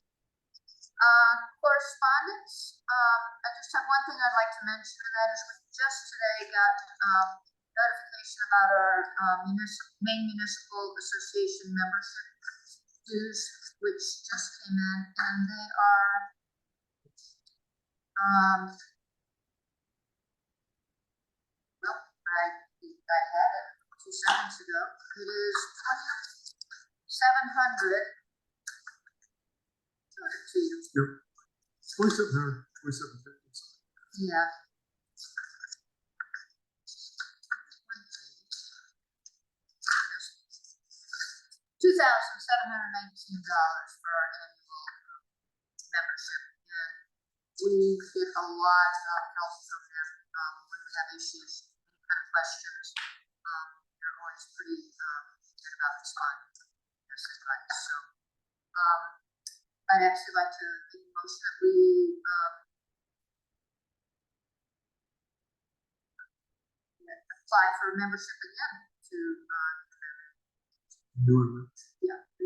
Correspondence, I just have one thing I'd like to mention, and that is we just today got notification about our Maine Municipal Association membership dues, which just came in, and they are well, I had it 2 seconds ago. It is 2,700. To you. Yep. 2,700, 2,750. Yeah. $2,719 for our annual membership, and we get a lot of help from them when we have issues, any kind of questions. They're always pretty good about responding to this advice. So I'd actually like to make a motion that we apply for a membership again to Doing it. yeah, to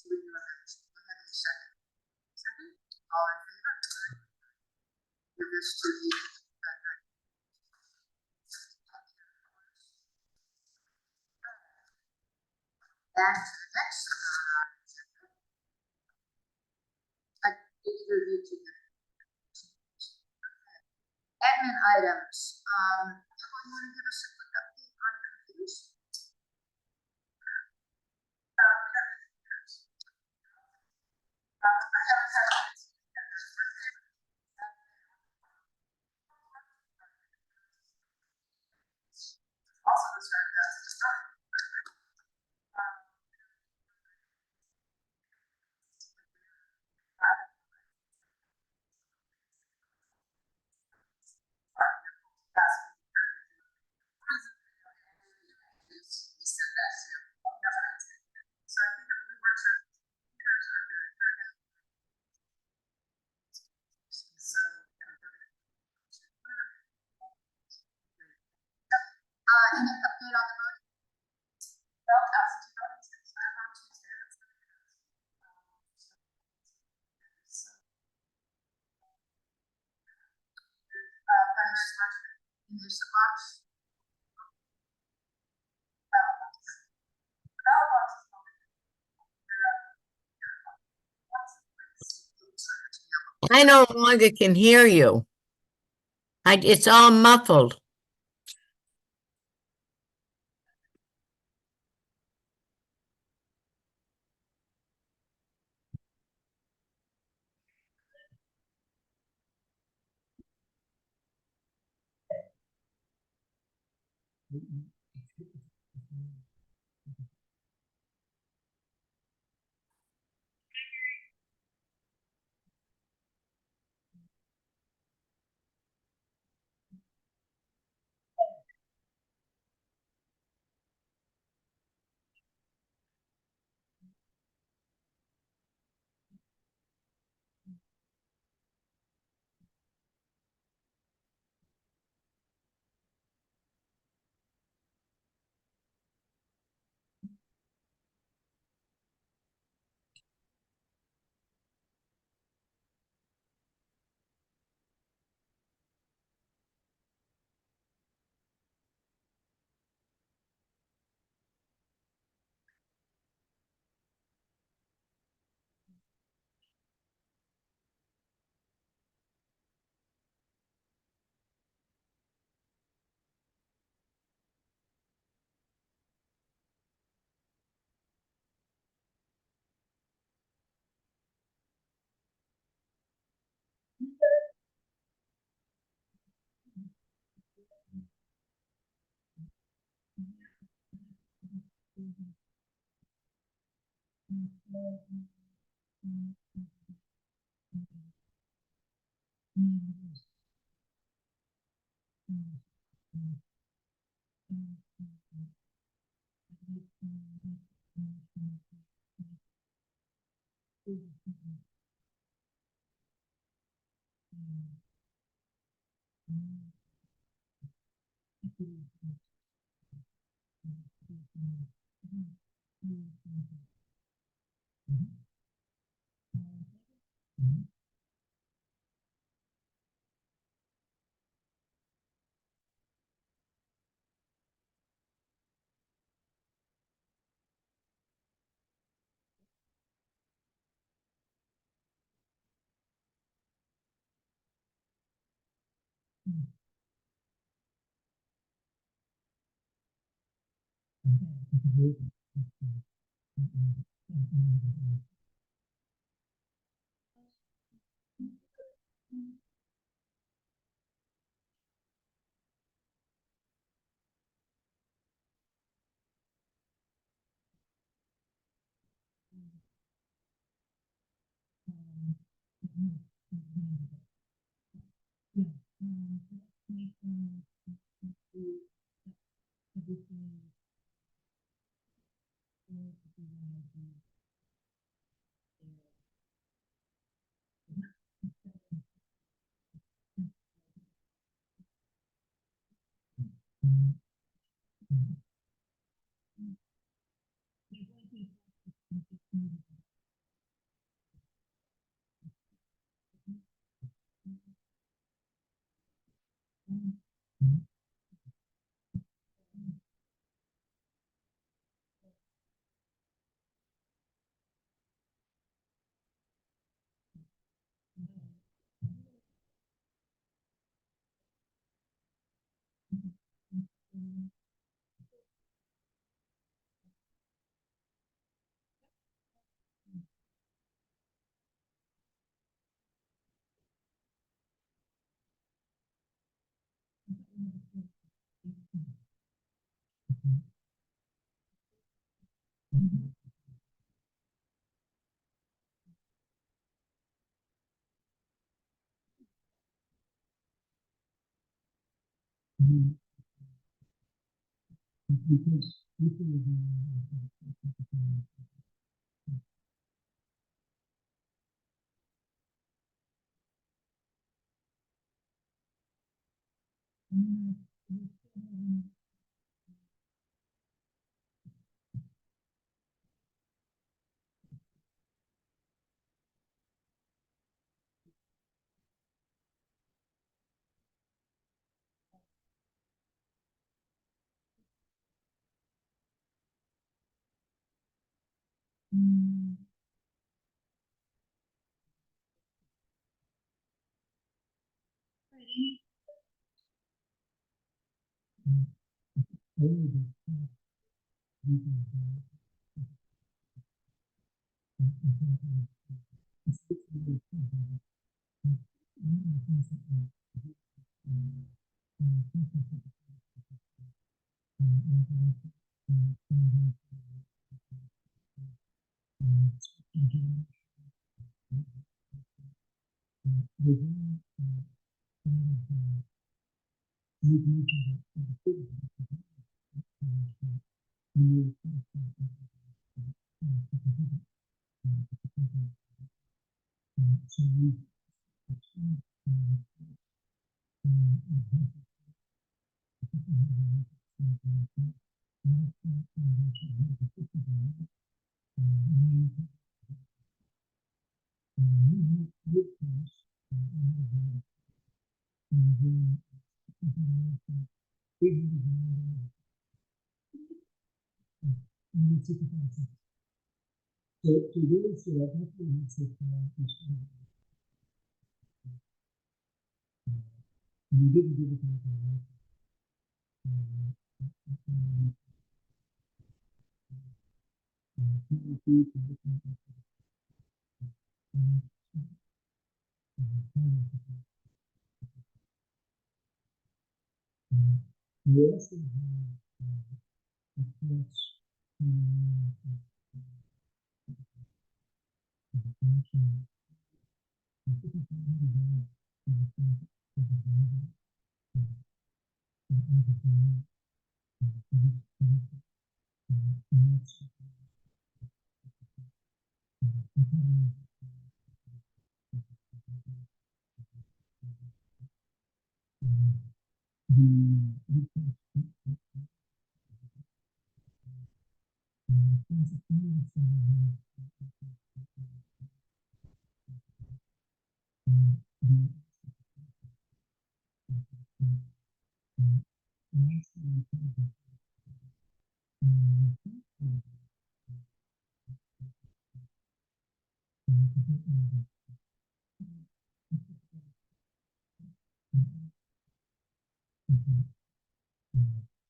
renew our membership. Go ahead and second. Second, all in favor? Give this to the back to the next thing on our agenda. I either need to get admin items. April, you want to give us a quick update on computers? Also, this any update on the voting? No, absentee voting is on Tuesday. Planning March use the box. I no longer can hear you. It's all muffled.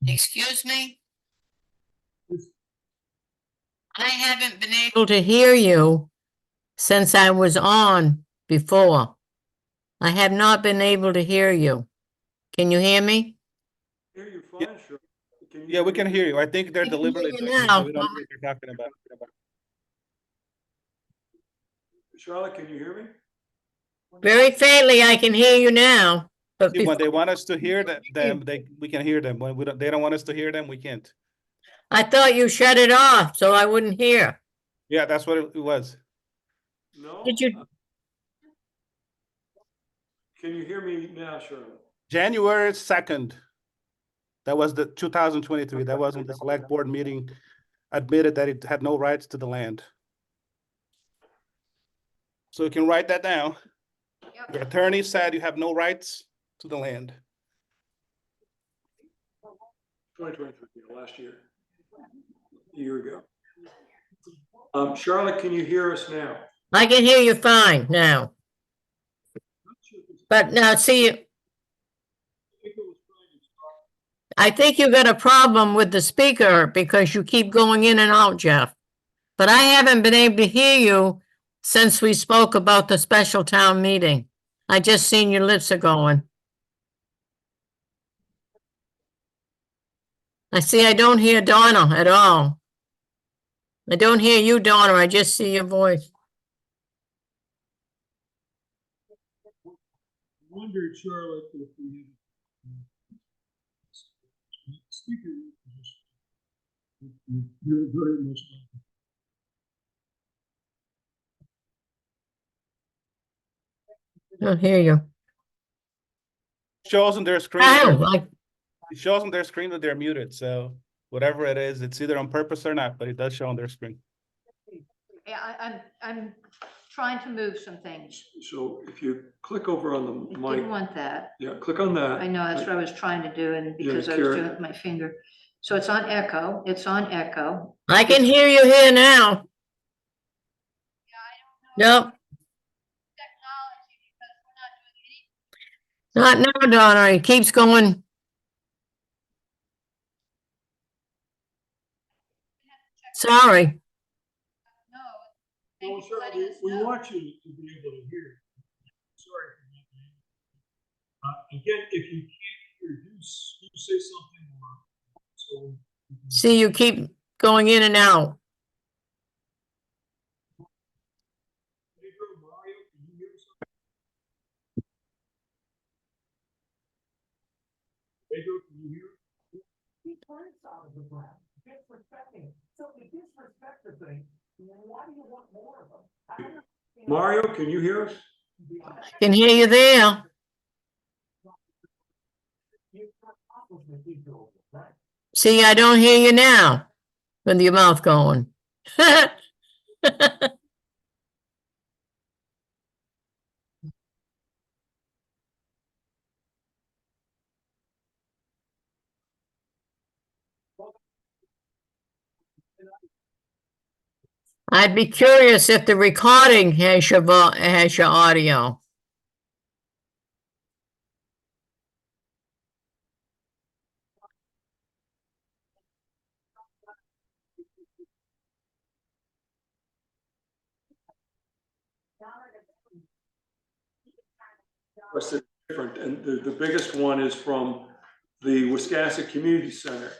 Excuse me? I haven't been able to hear you since I was on before. I have not been able to hear you. Can you hear me? Hear you fine, sure. Yeah, we can hear you. I think they're I can hear deliberately you doing it, now. so we don't know what you're talking about. Charlotte, can you hear me? Very faintly, I can hear you now. But See, when before, they want us to hear them, we can hear them. When they don't want us to hear them, we can't. I thought you shut it off so I wouldn't hear. Yeah, that's what it was. No? Did you? Can you hear me now, Charlotte? January 2nd. That was the 2023. That was when the select board meeting admitted that it had no rights to the land. So you can write that down. Yep. Your attorney said you have no rights to the land. 2023, last year. A year ago. Charlotte, can you hear us now? I can hear you fine now. But now, see, I think you got a problem with the speaker because you keep going in and out, Jeff. But I haven't been able to hear you since we spoke about the special town meeting. I just seen your lips are going. I don't hear Donna at all. I don't hear you, Donna. I just see your voice. Wondered, Charlotte, if we speaker. You're very much. I don't hear you. Shows on their screen. It shows on their screen that they're muted. So whatever it is, it's either on purpose or not, but it does show on their screen. Yeah, I'm trying to move some things. So if you click over on the I didn't mic, want that. yeah, click on that. I know, that's what I was trying to do, and because I was Karen. doing it with my finger. So it's on echo, I can hear you here now. Nope. Not now, Donna, he keeps going. Sorry. No. Well, Thank you for sure, letting us we know. want you to be able to hear. Sorry. Again, if you can't hear, do say something or so. we can- See, you keep going in and out. Pedro, Mario, can you hear something? Pedro, can you hear? Mario, can you hear us? Can hear you there. See, I don't hear you now with your mouth going. I'd be curious if the recording has has your audio. What's the different? And the biggest one is from the Wiscasset Community Center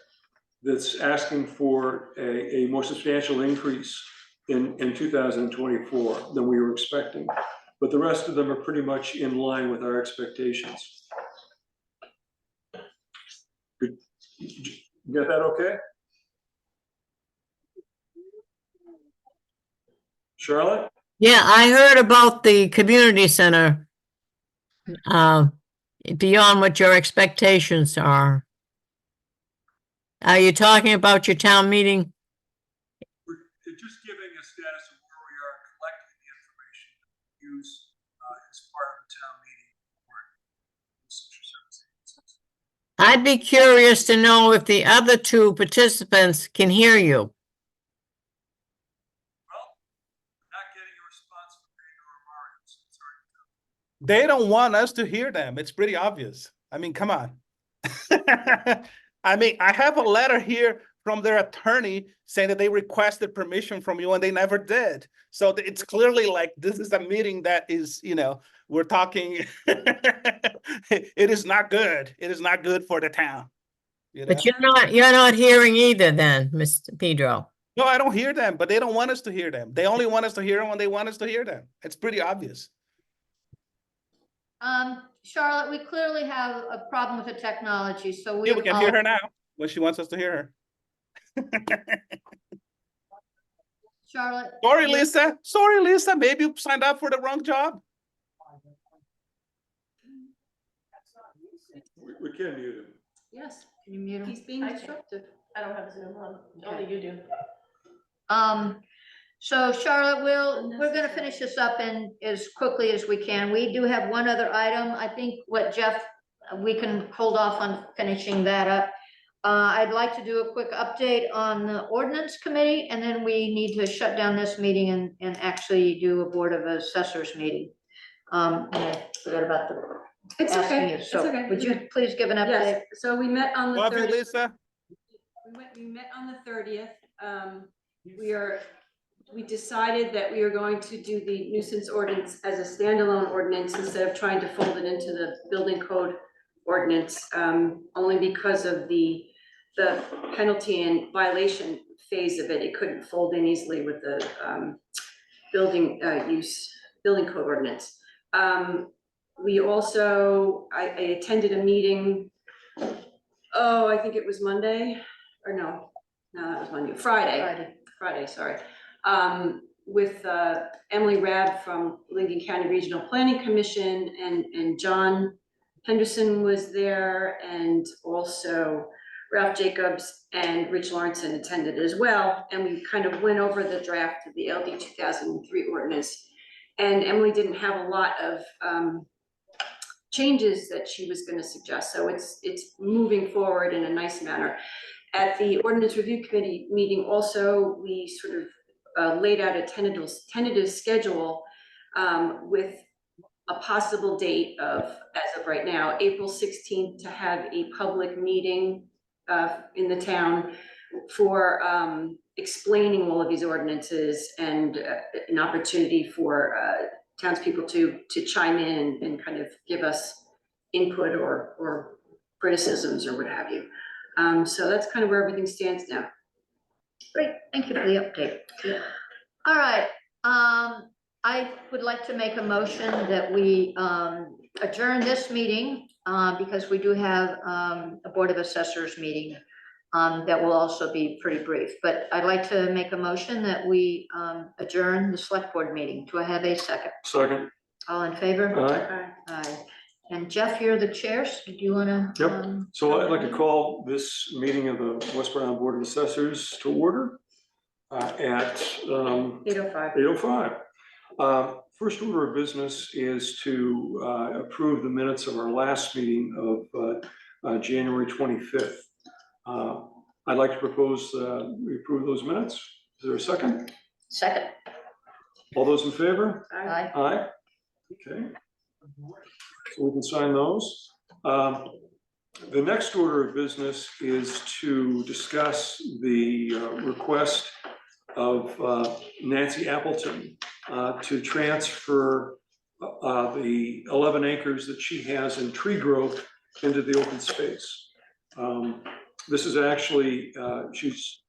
that's asking for a more substantial increase in 2024 than we were expecting. But the rest of them are pretty much in line with our expectations. Good. You got that okay? Charlotte? Yeah, I heard about the community center. Beyond what your expectations are. Are you talking about your town meeting? We're just giving a status of where we are collecting the information to use as part of the town meeting for social services. I'd be curious to know if the other two participants can hear you. Not getting a response from Pedro or Mario, so it's hard to tell. They don't want us to hear them. It's pretty obvious. I mean, come on. I mean, I have a letter here from their attorney saying that they requested permission from you and they never did. So it's clearly like this is a meeting that is, we're talking. It is not good. It is not good for the town. But you're not hearing either then, Mr. Pedro. No, I don't hear them, but they don't want us to hear them. They only want us to hear them when they want us to hear them. It's pretty obvious. Charlotte, we clearly have a problem with the technology, so Yeah, we can hear her now when she wants us to hear her. Charlotte. Sorry, Lisa. Sorry, Lisa. Maybe you signed up for the wrong job. We can mute him. Yes, Can you mute him? he's being I can. disruptive. I don't have Zoom on, only you do. So Charlotte, we're gonna finish this up in as quickly as we can. We do have one other item. I think what Jeff, we can hold off on finishing that up. I'd like to do a quick update on the ordinance committee, and then we need to shut down this meeting and actually do a board of assessors meeting. And I forgot about the It's asking okay, you. it's So okay. would you please give an update? Yes, so we met on the Love you, 30th. Lisa. We met on the 30th. We decided that we are going to do the nuisance ordinance as a standalone ordinance instead of trying to fold it into the building code ordinance, only because of the penalty and violation phase of it. It couldn't fold in easily with the building code ordinance. We also, I attended a meeting, I think it was Monday, or no, that was Monday, Friday, sorry. With Emily Rabb from Lincoln County Regional Planning Commission, and John Henderson was there, and also Ralph Jacobs and Rich Lawrenson attended as well. And we kind of went over the draft of the LD 2003 ordinance. And Emily didn't have a lot of changes that she was going to suggest. So it's moving forward in a nice manner. At the Ordinance Review Committee meeting also, we sort of laid out a tentative schedule with a possible date of, as of right now, April 16th, to have a public meeting in the town for explaining all of these ordinances and an opportunity for townspeople to chime in and kind of give us input or criticisms or what have you. So that's kind of where everything stands now. Great, thank you for the update. Yeah. All right, I would like to make a motion that we adjourn this meeting because we do have a Board of Assessors meeting that will also be pretty brief. But I'd like to make a motion that we adjourn the Select Board meeting. Do I have a second? Second. All in favor? Aye. Aye. And Jeff, you're the chair, so do you wanna? Yep. So I'd like to call this meeting of the West Brown Board of Assessors to order at 8:05. 8:05. First order of business is to approve the minutes of our last meeting of January 25th. I'd like to propose we approve those minutes. Is there a second? Second. All those in favor? Aye. Aye. Okay. So we can sign those. The next order of business is to discuss the request of Nancy Appleton to transfer the 11 acres that she has in tree growth into the open space. This is actually, she's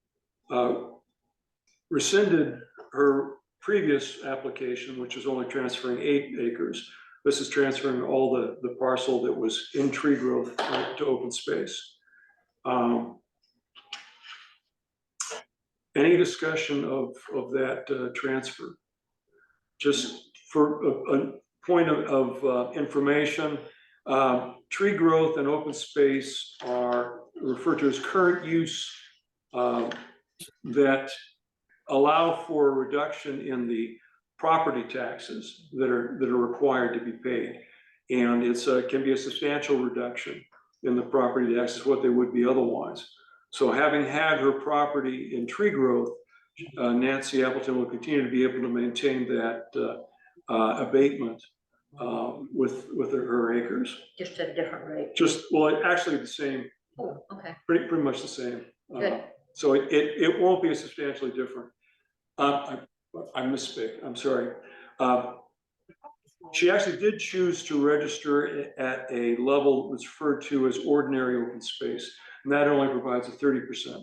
rescinded her previous application, which was only transferring 8 acres. This is transferring all the parcel that was in tree growth to open space. Any discussion of that transfer? Just for a point of information, tree growth and open space are referred to as current use that allow for a reduction in the property taxes that are required to be paid. And it's can be a substantial reduction in the property taxes, what they would be otherwise. So having had her property in tree growth, Nancy Appleton will continue to be able to maintain that abatement with her acres. Just at a different rate. Just, well, actually the same, Oh, okay, pretty much the same. good. So it won't be substantially different. I misspoke, I'm sorry. She actually did choose to register at a level that's referred to as ordinary open space. And that only provides a 30%,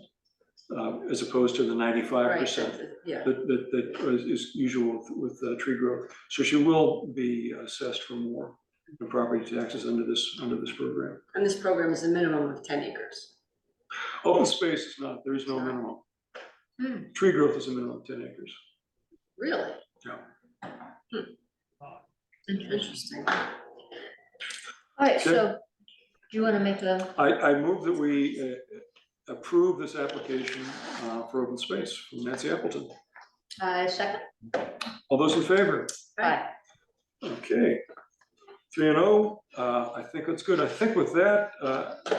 as opposed to the 95% Yeah. that is usual with tree growth. So she will be assessed for more in property taxes under this program. And this program is a minimum of 10 acres. Open space is not, there is no minimum. Hmm. Tree growth is a minimum of 10 acres. Really? Yeah. Interesting. All right, so do you want to make a, I move that we approve this application for open space from Nancy Appleton. second? All those in favor? Aye. Okay. 3-0. I think that's good. I think with that,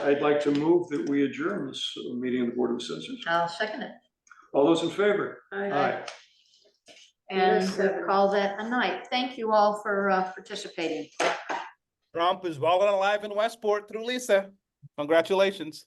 I'd like to move that we adjourn this meeting of the Board of Assessors. I'll second it. All those in favor? Aye. And Yes, we'll sir. call that a night. Thank you all for participating. Trump is well and alive in Westport through Lisa. Congratulations.